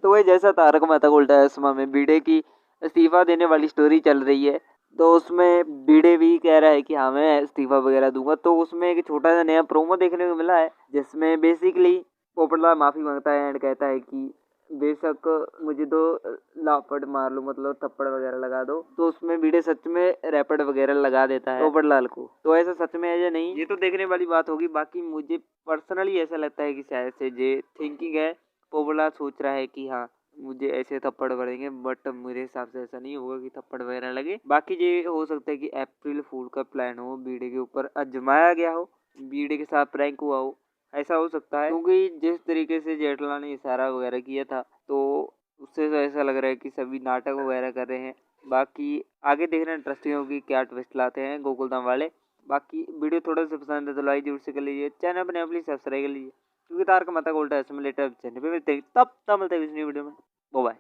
तो वही जैसा तारक मेहता का उल्टा चश्मा में भिड़े की इस्तीफा देने वाली स्टोरी चल रही है, तो उसमें भिड़े भी कह रहा है कि हाँ मैं इस्तीफा वगैरह दूंगा। तो उसमें एक छोटा सा नया प्रोमो देखने को मिला है, जिसमें बेसिकली पोपटलाल माफी मांगता है एंड कहता है कि बेशक मुझे तो लापट मार लो, मतलब थप्पड़ वगैरह लगा दो। तो उसमें भिड़े सच में रैपट वगैरह लगा देता है पोपटलाल को। तो ऐसा सच में है या नहीं, ये तो देखने वाली बात होगी। बाकी मुझे पर्सनली ऐसा लगता है कि शायद से ये थिंकिंग है, पोपटलाल सोच रहा है कि हाँ मुझे ऐसे थप्पड़ पड़ेंगे, बट मेरे हिसाब से ऐसा नहीं होगा कि थप्पड़ वगैरह लगे। बाकी ये हो सकता है कि अप्रैल फूल का प्लान हो, भिड़े के ऊपर आजमाया गया हो, भिड़े के साथ प्रैंक हुआ हो, ऐसा हो सकता है। क्योंकि जिस तरीके से जेठला ने इशारा वगैरह किया था, तो उससे तो ऐसा लग रहा है कि सभी नाटक वगैरह कर रहे हैं। बाकी आगे देखना इंटरेस्टिंग होगी क्या ट्विस्ट लाते हैं गोकुलधाम वाले। बाकी वीडियो थोड़ा सा पसंद है तो लाइक जरूर से कर लीजिए, चैनल अपने प्लीज सब्सक्राइब कर लीजिए, क्योंकि तारक मेहता का उल्टा चश्मा लेटेस्ट चैनल पे मिलते हैं। तब मिलते हैं इस न्यू वीडियो में। बाय।